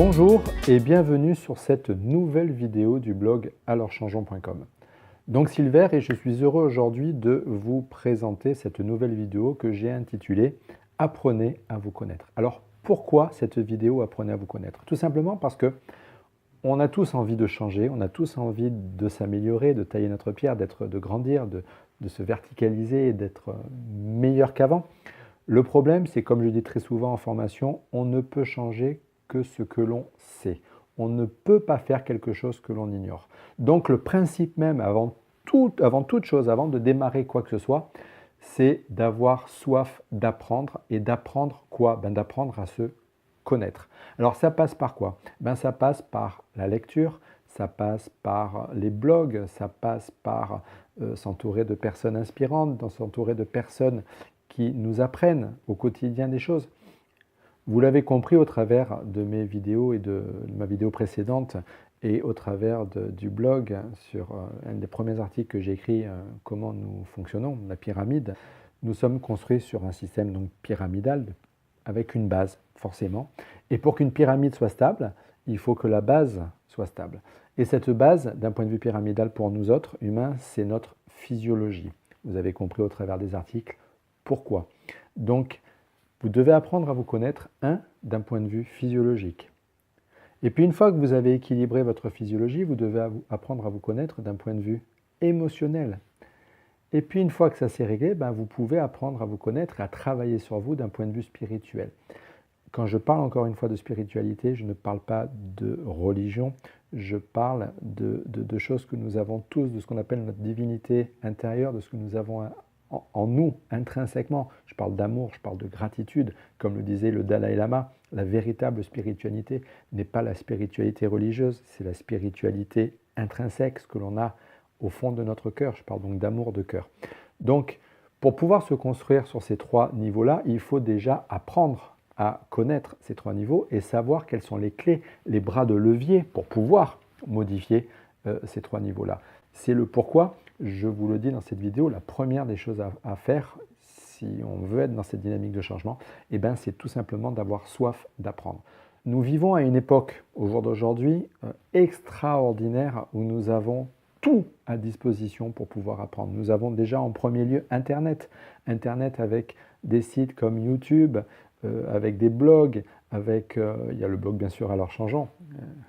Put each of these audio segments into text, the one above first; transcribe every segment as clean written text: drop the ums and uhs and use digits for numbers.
Bonjour et bienvenue sur cette nouvelle vidéo du blog alorschangeons.com. Donc Silver et je suis heureux aujourd'hui de vous présenter cette nouvelle vidéo que j'ai intitulée « Apprenez à vous connaître ». Alors pourquoi cette vidéo « Apprenez à vous connaître » ? Tout simplement parce que on a tous envie de changer, on a tous envie de s'améliorer, de tailler notre pierre, de grandir, de se verticaliser et d'être meilleur qu'avant. Le problème, c'est comme je dis très souvent en formation, on ne peut changer que ce que l'on sait. On ne peut pas faire quelque chose que l'on ignore. Donc le principe même, avant toute chose, avant de démarrer quoi que ce soit, c'est d'avoir soif d'apprendre. Et d'apprendre quoi? D'apprendre à se connaître. Alors ça passe par quoi? Ça passe par la lecture, ça passe par les blogs, ça passe par s'entourer de personnes inspirantes, s'entourer de personnes qui nous apprennent au quotidien des choses. Vous l'avez compris au travers de mes vidéos et de ma vidéo précédente et au travers du blog sur un des premiers articles que j'ai écrit, comment nous fonctionnons, la pyramide. Nous sommes construits sur un système donc pyramidal avec une base forcément. Et pour qu'une pyramide soit stable, il faut que la base soit stable. Et cette base, d'un point de vue pyramidal pour nous autres humains, c'est notre physiologie. Vous avez compris au travers des articles pourquoi. Donc, vous devez apprendre à vous connaître, d'un point de vue physiologique. Et puis une fois que vous avez équilibré votre physiologie, vous devez apprendre à vous connaître d'un point de vue émotionnel. Et puis une fois que ça s'est réglé, vous pouvez apprendre à vous connaître et à travailler sur vous d'un point de vue spirituel. Quand je parle encore une fois de spiritualité, je ne parle pas de religion, je parle de choses que nous avons tous, de ce qu'on appelle notre divinité intérieure, de ce que nous avons en nous, intrinsèquement. Je parle d'amour, je parle de gratitude. Comme le disait le Dalai Lama, la véritable spiritualité n'est pas la spiritualité religieuse, c'est la spiritualité intrinsèque, ce que l'on a au fond de notre cœur. Je parle donc d'amour de cœur. Donc, pour pouvoir se construire sur ces trois niveaux-là, il faut déjà apprendre à connaître ces trois niveaux et savoir quelles sont les clés, les bras de levier pour pouvoir modifier ces trois niveaux-là. C'est le pourquoi, je vous le dis dans cette vidéo, la première des choses à faire si on veut être dans cette dynamique de changement, c'est tout simplement d'avoir soif d'apprendre. Nous vivons à une époque, au jour d'aujourd'hui, extraordinaire où nous avons tout à disposition pour pouvoir apprendre. Nous avons déjà en premier lieu Internet. Internet avec des sites comme YouTube, avec des blogs, il y a le blog bien sûr Alors Changeons,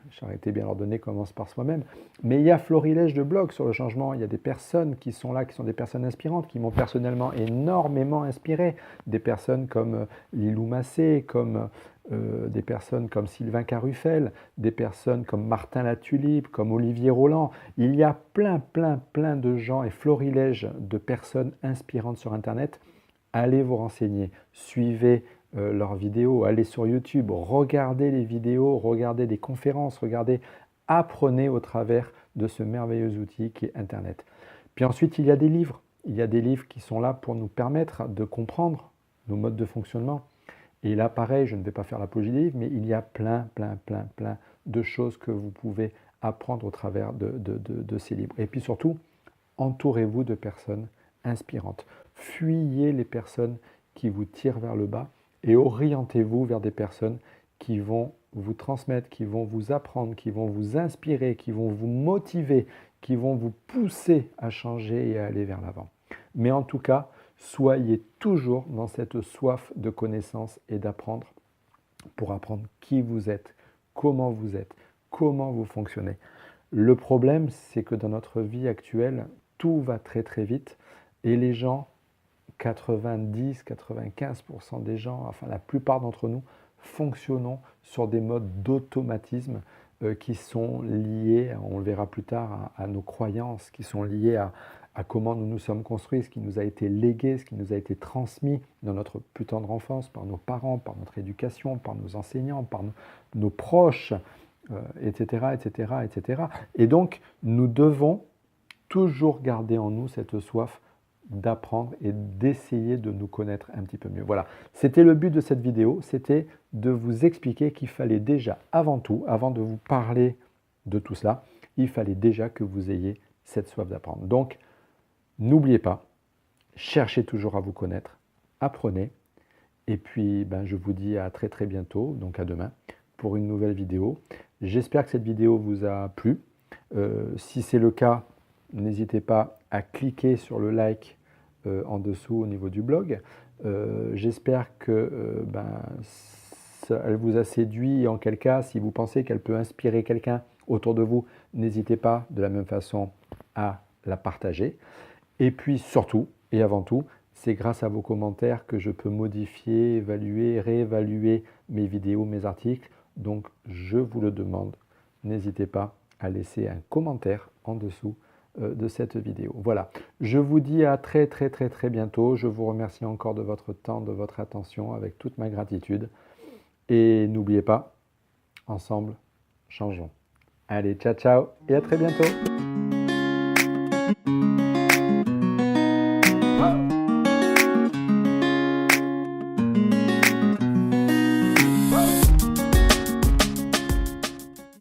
Charité bien ordonnée commence par soi-même, mais il y a florilège de blogs sur le changement, il y a des personnes qui sont là, qui sont des personnes inspirantes, qui m'ont personnellement énormément inspiré, des personnes comme Lilou Massé, comme des personnes comme Sylvain Caruffel, des personnes comme Martin Latulipe, comme Olivier Roland. Il y a plein de gens et florilège de personnes inspirantes sur Internet. Allez vous renseigner, suivez leurs vidéos, allez sur YouTube, regardez les vidéos, regardez des conférences, apprenez au travers de ce merveilleux outil qui est Internet. Puis ensuite, il y a des livres. Il y a des livres qui sont là pour nous permettre de comprendre nos modes de fonctionnement. Et là, pareil, je ne vais pas faire l'apologie des livres, mais il y a plein de choses que vous pouvez apprendre au travers de ces livres. Et puis surtout, entourez-vous de personnes inspirantes. Fuyez les personnes qui vous tirent vers le bas et orientez-vous vers des personnes qui vont vous transmettre, qui vont vous apprendre, qui vont vous inspirer, qui vont vous motiver, qui vont vous pousser à changer et à aller vers l'avant. Mais en tout cas, soyez toujours dans cette soif de connaissance et d'apprendre pour apprendre qui vous êtes, comment vous fonctionnez. Le problème, c'est que dans notre vie actuelle, tout va très vite et les gens, 90-95% des gens, enfin la plupart d'entre nous, fonctionnons sur des modes d'automatisme qui sont liés, on le verra plus tard, à nos croyances, qui sont liés à comment nous nous sommes construits, ce qui nous a été légué, ce qui nous a été transmis dans notre plus tendre enfance, par nos parents, par notre éducation, par nos enseignants, par nos proches, etc. Et donc, nous devons toujours garder en nous cette soif d'apprendre et d'essayer de nous connaître un petit peu mieux. Voilà, c'était le but de cette vidéo, c'était de vous expliquer qu'il fallait déjà, avant tout, avant de vous parler de tout cela, il fallait déjà que vous ayez cette soif d'apprendre. Donc, n'oubliez pas, cherchez toujours à vous connaître, apprenez, et puis je vous dis à très bientôt, donc à demain, pour une nouvelle vidéo. J'espère que cette vidéo vous a plu. Si c'est le cas, n'hésitez pas à cliquer sur le like en dessous au niveau du blog. J'espère que elle vous a séduit, et en quel cas, si vous pensez qu'elle peut inspirer quelqu'un autour de vous, n'hésitez pas de la même façon à la partager. Et puis surtout, et avant tout, c'est grâce à vos commentaires que je peux modifier, évaluer, réévaluer mes vidéos, mes articles. Donc je vous le demande, n'hésitez pas à laisser un commentaire en dessous de cette vidéo. Voilà, je vous dis à très bientôt. Je vous remercie encore de votre temps, de votre attention, avec toute ma gratitude. Et n'oubliez pas, ensemble, changeons. Allez, ciao, ciao et à très bientôt.